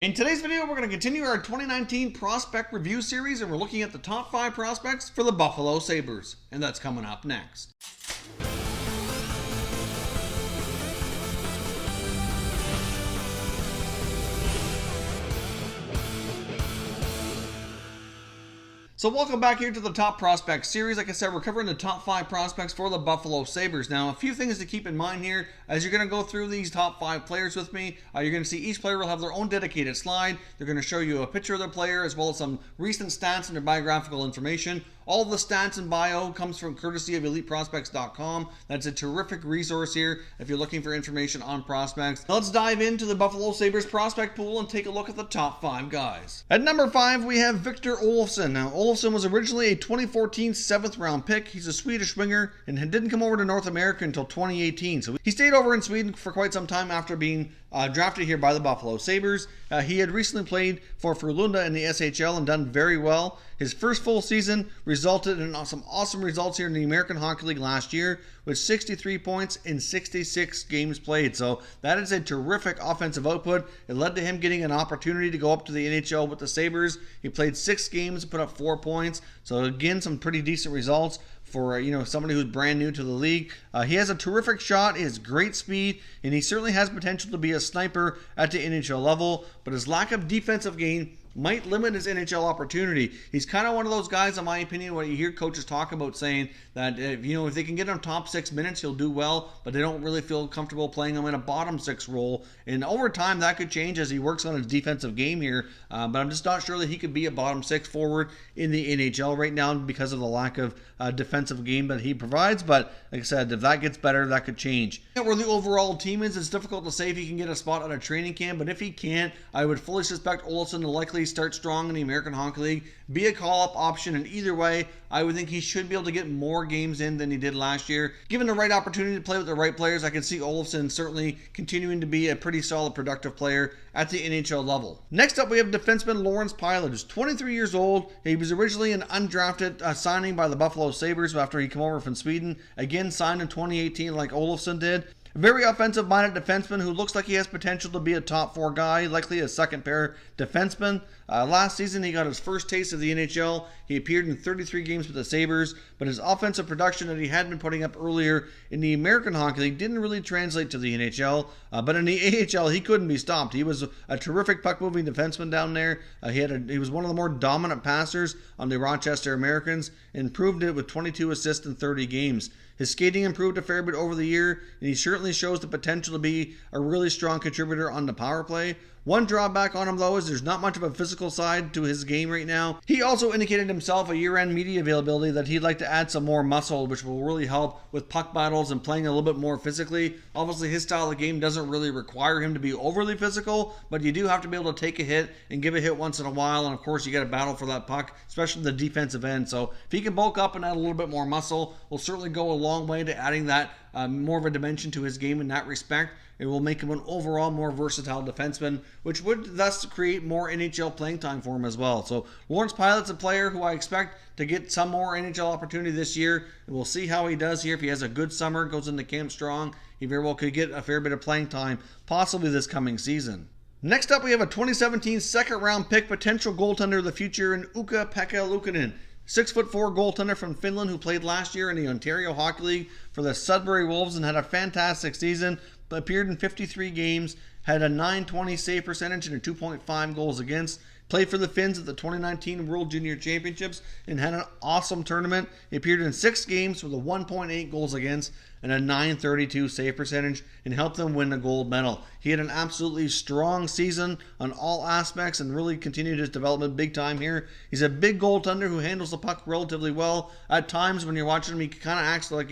In today's video, we're going to continue our 2019 prospect review series, and we're looking at the top 5 prospects for the Buffalo Sabres. And that's coming up next. So welcome back here to the Top Prospect Series. Like I said, we're covering the top 5 prospects for the Buffalo Sabres. Now, a few things to keep in mind here as you're going to go through these top 5 players with me. You're going to see each player will have their own dedicated slide. They're going to show you a picture of the player as well as some recent stats and their biographical information. All the stats and bio comes from courtesy of EliteProspects.com. That's a terrific resource here if you're looking for information on prospects. Now let's dive into the Buffalo Sabres prospect pool and take a look at the top 5 guys. At number 5, we have Victor Olofsson. Now, Olofsson was originally a 2014 7th round pick. He's a Swedish winger and didn't come over to North America until 2018. So he stayed over in Sweden for quite some time after being drafted here by the Buffalo Sabres. He had recently played for Frölunda in the SHL and done very well. His first full season resulted in some awesome results here in the American Hockey League last year with 63 points in 66 games played. So that is a terrific offensive output. It led to him getting an opportunity to go up to the NHL with the Sabres. He played 6 games and put up 4 points. So again, some pretty decent results for somebody who's brand new to the league. He has a terrific shot, he has great speed, and he certainly has potential to be a sniper at the NHL level, but his lack of defensive game might limit his NHL opportunity. He's kind of one of those guys, in my opinion, what you hear coaches talk about saying that if they can get him top 6 minutes, he'll do well, but they don't really feel comfortable playing him in a bottom 6 role. And over time, that could change as he works on his defensive game here, but I'm just not sure that he could be a bottom 6 forward in the NHL right now because of the lack of defensive game that he provides. But like I said, if that gets better, that could change. Where the overall team is, it's difficult to say if he can get a spot on a training camp, but if he can't, I would fully suspect Olofsson to likely start strong in the American Hockey League, be a call-up option, and either way, I would think he should be able to get more games in than he did last year. Given the right opportunity to play with the right players, I can see Olofsson certainly continuing to be a pretty solid, productive player at the NHL level. Next up, we have defenseman Lawrence Pilut, who's 23 years old. He was originally an undrafted signing by the Buffalo Sabres after he came over from Sweden. Again, signed in 2018 like Olofsson did. A very offensive-minded defenseman who looks like he has potential to be a top 4 guy, likely a second-pair defenseman. Last season, he got his first taste of the NHL. He appeared in 33 games with the Sabres, but his offensive production that he had been putting up earlier in the American Hockey League didn't really translate to the NHL. But in the AHL, he couldn't be stopped. He was a terrific puck-moving defenseman down there. He was one of the more dominant passers on the Rochester Americans and proved it with 22 assists in 30 games. His skating improved a fair bit over the year, and he certainly shows the potential to be a really strong contributor on the power play. One drawback on him, though, is there's not much of a physical side to his game right now. He also indicated himself a year-end media availability that he'd like to add some more muscle, which will really help with puck battles and playing a little bit more physically. Obviously, his style of game doesn't really require him to be overly physical, but you do have to be able to take a hit and give a hit once in a while, and of course, you got to battle for that puck, especially the defensive end. So if he can bulk up and add a little bit more muscle, will certainly go a long way to adding that more of a dimension to his game in that respect. It will make him an overall more versatile defenseman, which would thus create more NHL playing time for him as well. So Lawrence Pilut's a player who I expect to get some more NHL opportunity this year. And we'll see how he does here. If he has a good summer, goes into camp strong, he very well could get a fair bit of playing time, possibly this coming season. Next up, we have a 2017 second-round pick potential goaltender of the future in Ukka Pekka Luukkonen. 6'4" goaltender from Finland who played last year in the Ontario Hockey League for the Sudbury Wolves and had a fantastic season. Appeared in 53 games, had a .920 save percentage and a 2.5 goals against. Played for the Finns at the 2019 World Junior Championships and had an awesome tournament. He appeared in 6 games with a 1.8 goals against and a .932 save percentage and helped them win the gold medal. He had an absolutely strong season on all aspects and really continued his development big time here. He's a big goaltender who handles the puck relatively well. At times when you're watching him, he kind of acts like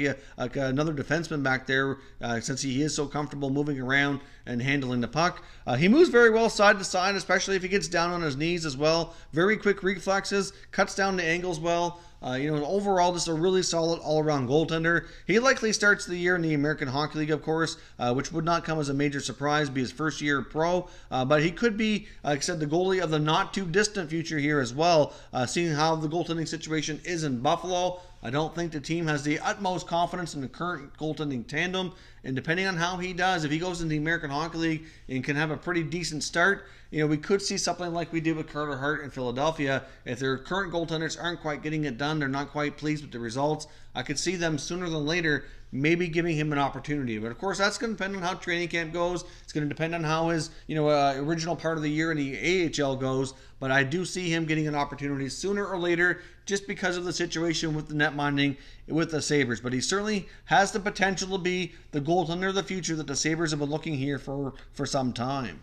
another defenseman back there since he is so comfortable moving around and handling the puck. He moves very well side to side, especially if he gets down on his knees as well. Very quick reflexes, cuts down the angles well. Overall, just a really solid all-around goaltender. He likely starts the year in the American Hockey League, of course, which would not come as a major surprise, be his first year pro. But he could be, like I said, the goalie of the not-too-distant future here as well, seeing how the goaltending situation is in Buffalo. I don't think the team has the utmost confidence in the current goaltending tandem. And depending on how he does, if he goes into the American Hockey League and can have a pretty decent start, we could see something like we did with Carter Hart in Philadelphia. If their current goaltenders aren't quite getting it done, they're not quite pleased with the results, I could see them sooner than later maybe giving him an opportunity. But of course, that's going to depend on how training camp goes. It's going to depend on how his original part of the year in the AHL goes. But I do see him getting an opportunity sooner or later just because of the situation with the netminding with the Sabres. But he certainly has the potential to be the goaltender of the future that the Sabres have been looking here for some time.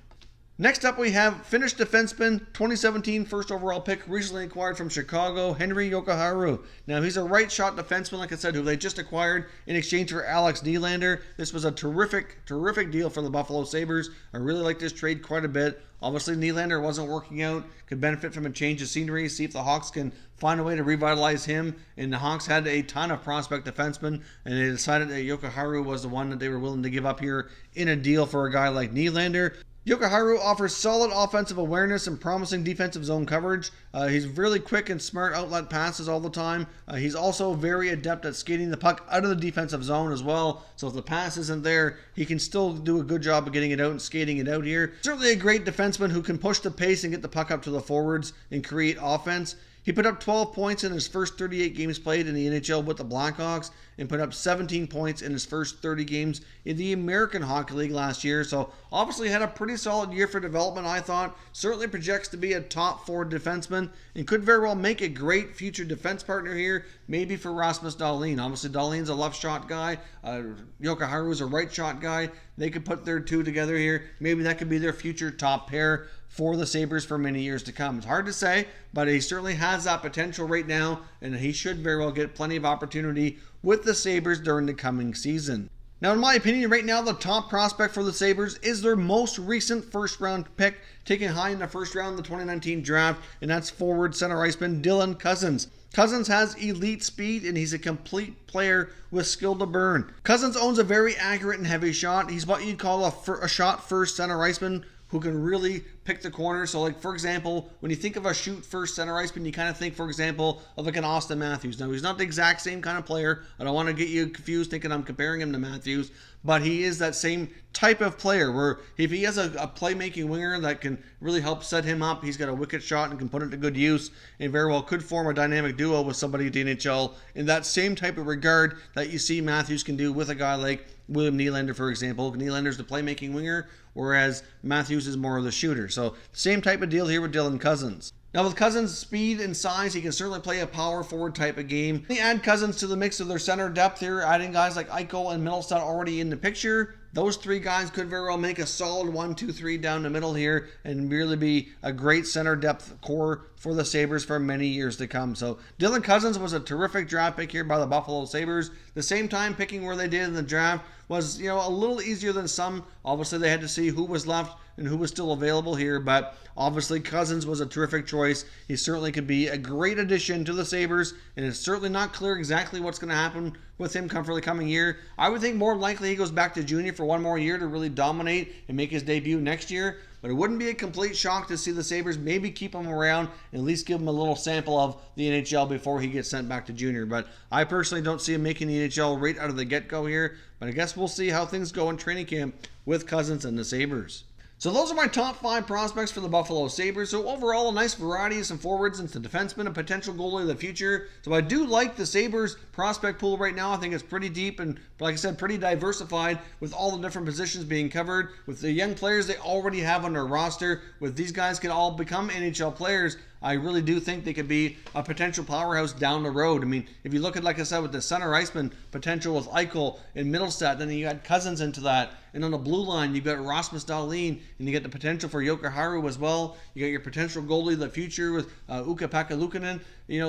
Next up, we have Finnish defenseman, 2017 first overall pick, recently acquired from Chicago, Henri Jokiharju. Now, he's a right-shot defenseman, like I said, who they just acquired in exchange for Alex Nylander. This was a terrific deal for the Buffalo Sabres. I really like this trade quite a bit. Obviously, Nylander wasn't working out, could benefit from a change of scenery, see if the Hawks can find a way to revitalize him. And the Hawks had a ton of prospect defensemen, and they decided that Jokiharju was the one that they were willing to give up here in a deal for a guy like Nylander. Jokiharju offers solid offensive awareness and promising defensive zone coverage. He's really quick and smart outlet passes all the time. He's also very adept at skating the puck out of the defensive zone as well. So if the pass isn't there, he can still do a good job of getting it out and skating it out here. Certainly a great defenseman who can push the pace and get the puck up to the forwards and create offense. He put up 12 points in his first 38 games played in the NHL with the Blackhawks and put up 17 points in his first 30 games in the American Hockey League last year. So obviously had a pretty solid year for development, I thought. Certainly projects to be a top 4 defenseman and could very well make a great future defense partner here, maybe for Rasmus Dahlin. Obviously Dahlin's a left shot guy. Jokiharju is a right shot guy. They could put their two together here. Maybe that could be their future top pair for the Sabres for many years to come. It's hard to say, but he certainly has that potential right now, and he should very well get plenty of opportunity with the Sabres during the coming season. Now, in my opinion, right now, the top prospect for the Sabres is their most recent first-round pick, taken high in the first round of the 2019 draft, and that's forward center iceman Dylan Cozens. Cozens has elite speed, and he's a complete player with skill to burn. Cozens owns a very accurate and heavy shot. He's what you'd call a shot-first center iceman who can really pick the corner. So, like, for example, when you think of a shoot-first center iceman, you kind of think, for example, of like an Austin Matthews. Now, he's not the exact same kind of player. I don't want to get you confused thinking I'm comparing him to Matthews, but he is that same type of player where if he has a playmaking winger that can really help set him up, he's got a wicked shot and can put it to good use, and very well could form a dynamic duo with somebody at the NHL in that same type of regard that you see Matthews can do with a guy like William Nylander, for example. Nylander's the playmaking winger, whereas Matthews is more of the shooter. So same type of deal here with Dylan Cozens. Now, with Cozens' speed and size, he can certainly play a power forward type of game. They add Cozens to the mix of their center depth here, adding guys like Eichel and Middlestat already in the picture. Those three guys could very well make a solid 1-2-3 down the middle here and really be a great center depth core for the Sabres for many years to come. So Dylan Cozens was a terrific draft pick here by the Buffalo Sabres. The same time picking where they did in the draft was, a little easier than some. Obviously, they had to see who was left and who was still available here, but obviously Cozens was a terrific choice. He certainly could be a great addition to the Sabres, and it's certainly not clear exactly what's going to happen with him for the coming year. I would think more likely he goes back to junior for one more year to really dominate and make his debut next year, but it wouldn't be a complete shock to see the Sabres maybe keep him around and at least give him a little sample of the NHL before he gets sent back to junior. But I personally don't see him making the NHL right out of the get-go here, but I guess we'll see how things go in training camp with Cozens and the Sabres. So those are my top 5 prospects for the Buffalo Sabres. So overall, a nice variety of some forwards and some defensemen, a potential goalie of the future. So I do like the Sabres prospect pool right now. I think it's pretty deep and, like I said, pretty diversified with all the different positions being covered. With the young players they already have on their roster, with these guys can all become NHL players, I really do think they could be a potential powerhouse down the road. I mean, if you look at, like I said, with the center iceman potential with Eichel and Middlestat, then you got Cozens into that. And on the blue line, you've got Rasmus Dahlin, and you get the potential for Jokiharju as well. You got your potential goalie of the future with Ukka, Pekka, Luukkonen.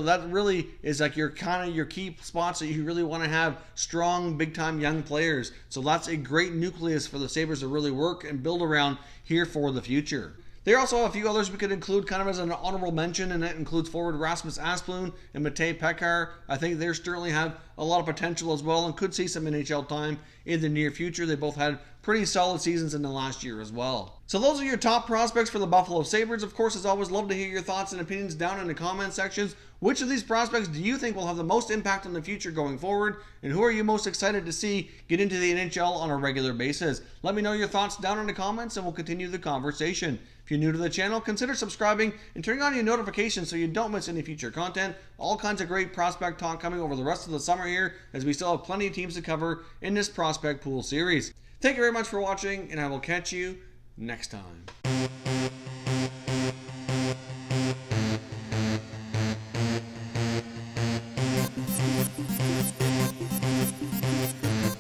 That really is like your key spots that you really want to have strong, big-time young players. So that's a great nucleus for the Sabres to really work and build around here for the future. There are also a few others we could include kind of as an honorable mention, and that includes forward Rasmus Asplund and Matej Pekar. I think they certainly have a lot of potential as well and could see some NHL time in the near future. They both had pretty solid seasons in the last year as well. So those are your top prospects for the Buffalo Sabres. Of course, as always, love to hear your thoughts and opinions down in the comment sections. Which of these prospects do you think will have the most impact on the future going forward? And who are you most excited to see get into the NHL on a regular basis? Let me know your thoughts down in the comments and we'll continue the conversation. If you're new to the channel, consider subscribing and turning on your notifications so you don't miss any future content. All kinds of great prospect talk coming over the rest of the summer here, as we still have plenty of teams to cover in this prospect pool series. Thank you very much for watching, and I will catch you next time.